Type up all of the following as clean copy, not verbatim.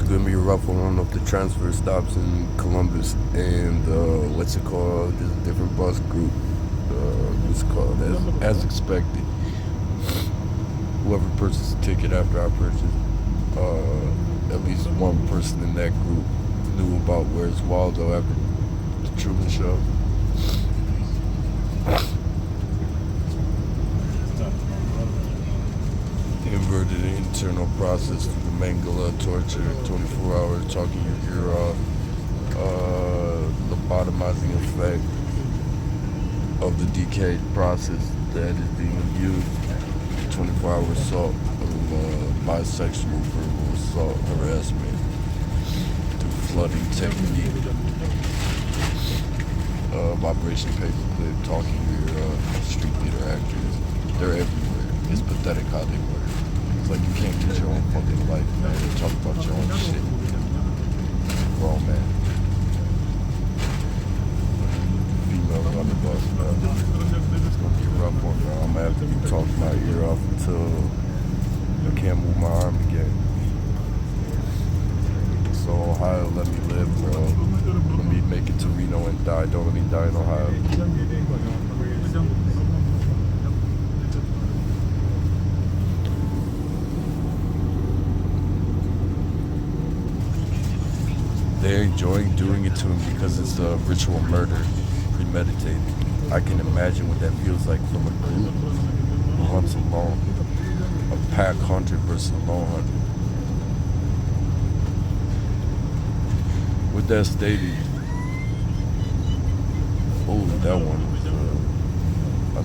gonna be a rough one up the transfer stops in Columbus, and what's it called? There's a different bus group. What's it called? As expected. Whoever purchased a ticket after I purchased, at least one person in that group knew about Where's Waldo after the Truman Show. Inverted internal process through the Mangala torture, 24 hours talking your ear off, lobotomizing effect of the decayed process that is being used, 24-hour assault of bisexual verbal assault harassment through flooding technique, Operation Paperclip, talking your street leader actors. They're everywhere. It's pathetic how they work. It's like you can't get your own fucking life, man, and talk about your own shit. Grown man. Females on the bus, man. It's gonna be a rough one, bro. I'm gonna have to be talking my ear off until I can't move my arm again. So Ohio, let me live, bro. Let me make it to Reno and die. Don't let me die in Ohio. They're enjoying doing it to him because it's a ritual murder, premeditated. I can imagine what that feels like from a group who hunts alone. A pack hunter versus a lone hunter. With that stated, oh, that one was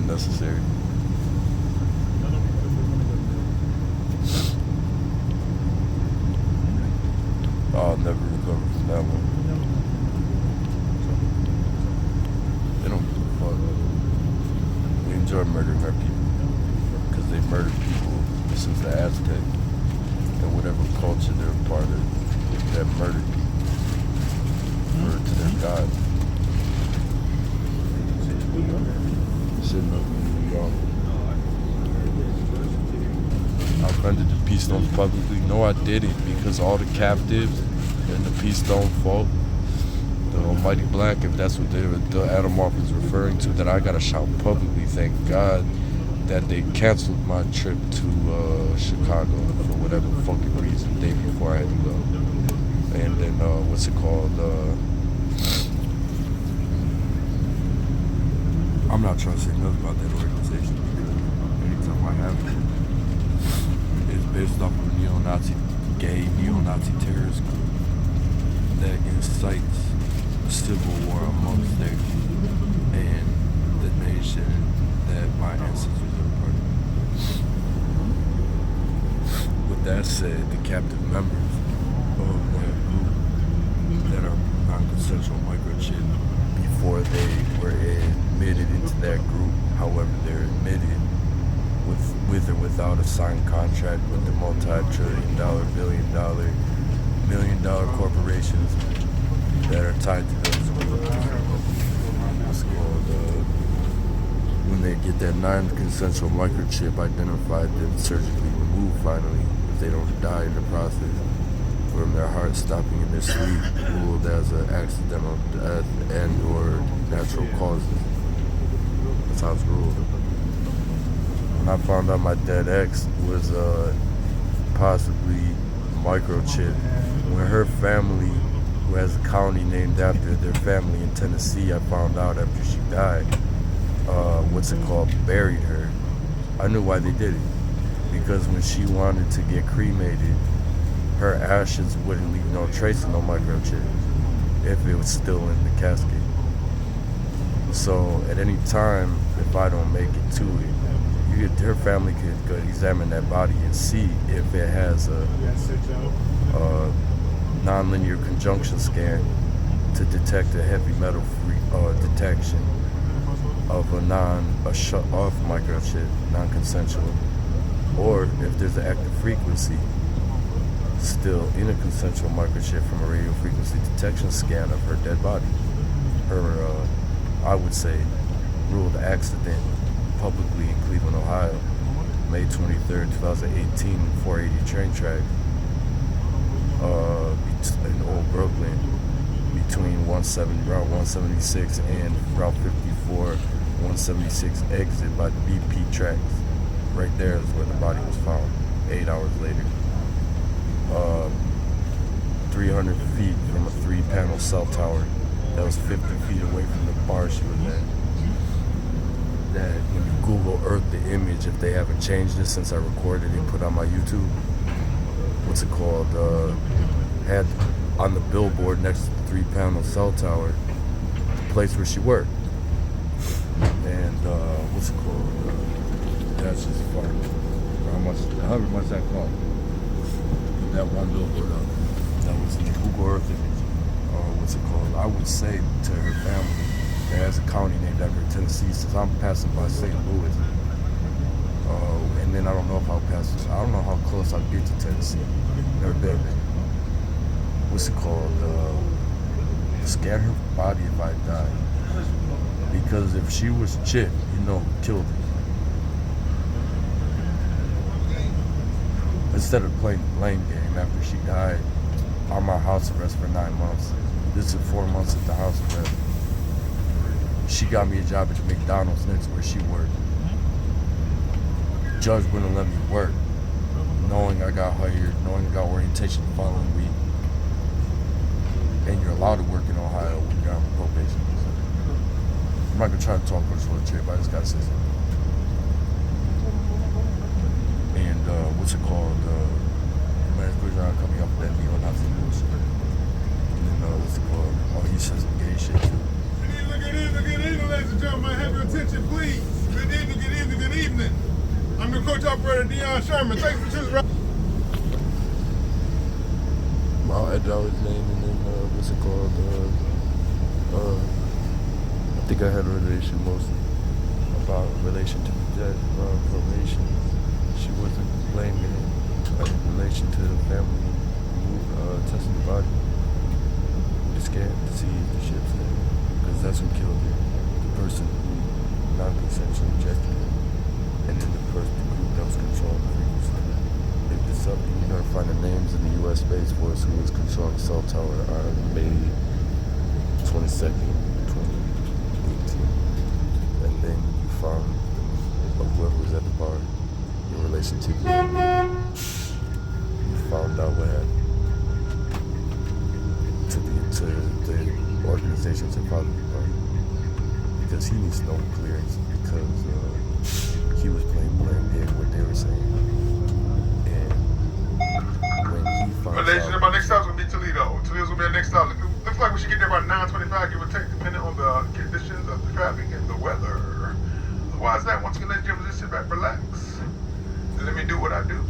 unnecessary. I'll never recover from that one. They don't give a fuck. We enjoy murdering our people because they murdered people since the Aztec and whatever culture they're a part of that murdered people, murdered to their god. Sitting up in New York. I rendered the peace stone publicly. No, I didn't, because all the captives and the peace stone folk, the almighty black, if that's what the Atomorph is referring to, that I gotta shout publicly. Thank God that they canceled my trip to Chicago for whatever fucking reason, the day before I had to go. And then what's it called? I'm not trying to say nothing about that organization. Anytime I have it. Based off of a gay neo-Nazi terrorist group that incites civil war amongst their and the nation that my ancestors are part of. With that said, the captive members of that group that are non-consensual microchip, before they were admitted into that group, however they're admitted, with or without a signed contract with the multi-trillion-dollar, billion-dollar, million-dollar corporations that are tied to those groups. It's called, when they get that non-consensual microchip identified, then surgically removed finally, if they don't die in the process, from their heart stopping in their sleep, ruled as an accidental death and or natural causes. That's how it's ruled. When I found out my dead ex was possibly microchipped, when her family, who has a county named after their family in Tennessee, I found out after she died, buried her, I knew why they did it. Because when she wanted to get cremated, her ashes wouldn't leave no trace of no microchip if it was still in the casket. So at any time, if I don't make it to it, her family could go examine that body and see if it has a nonlinear conjunction scan to detect a heavy metal detection of a shut-off microchip, non-consensual, or if there's an active frequency still in a consensual microchip from a radio frequency detection scan of her dead body. Her, I would say, ruled accident publicly in Cleveland, Ohio, May 23rd, 2018, 480 train track. Route 176 and Route 54, 176 exit by the BP tracks. Right there is where the body was found 8 hours later. 300 feet from a 3-panel cell tower that was 50 feet away from the bar she was at. That when you Google Earth the image, if they haven't changed it since I recorded and put on my YouTube, what's it called? Had on the billboard next to the 3-panel cell tower, the place where she worked. And what's it called? That's just fun. However much that cost. That one billboard up. That was in the Google Earth image. What's it called? I would say to her family, there is a county named after Tennessee, since I'm passing by St. Louis. And then I don't know if I don't know how close I'll get to Tennessee. Never been there. What's it called? Scan her body if I die. Because if she was Chip, you know who killed her. Instead of playing the blame game after she died on my house arrest for 9 months. This is 4 months at the house arrest. She got me a job at the McDonald's next to where she worked. Judge wouldn't let me work, knowing I got hired, knowing I got orientation the following week. And you're allowed to work in Ohio when you're on probation. I'm not gonna try to talk much for the chair, but I just gotta say something. And what's it called? Man's around coming up with that neo-Nazi bullshit. And then what's it called? Oh, he says some gay shit too. Good evening, ladies and gentlemen. Have your attention, please. Good evening. I'm the coach operator, Deion Sherman. Thanks for choosing. I'll edit out his name and then what's it called? I think I had a relation mostly about relation to the judge around probation. She wasn't blaming him in relation to the family who tested the body. The scan to see if the shit's there. Because that's who killed her. The person who non-consensually injected her. And then the group that was controlling the frequency. If it's up, you're going to find the names in the U.S. Space Force who was controlling the cell tower on May 22nd, 2018. And then you found whoever was at the bar in relation to you. You found out what happened to the organizations that followed the party. Because he needs no clearance because he was playing blame game what they were saying. And when he found out... My next stop's going to be Toledo. Toledo's going to be our next stop. Looks like we should get there about 9:25, give or take, depending on the conditions of the traffic and the weather. Otherwise, once again, ladies and gentlemen, just sit back, relax, and let me do what I do.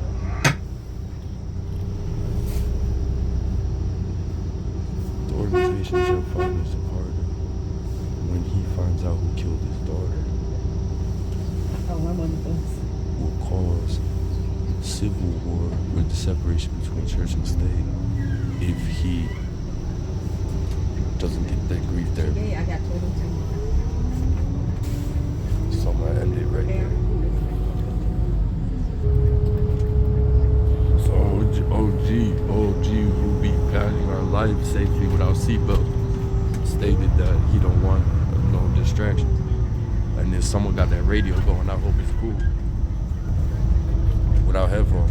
The organization shall find this harder when he finds out who killed his daughter. Will cause civil war with the separation between church and state if he doesn't get that grief therapy. Today I got total time. So I'm gonna end it right there. So OG who be guiding our life safely without seatbelt stated that he don't want no distractions. And if someone got that radio going, I hope it's cool. Without headphones.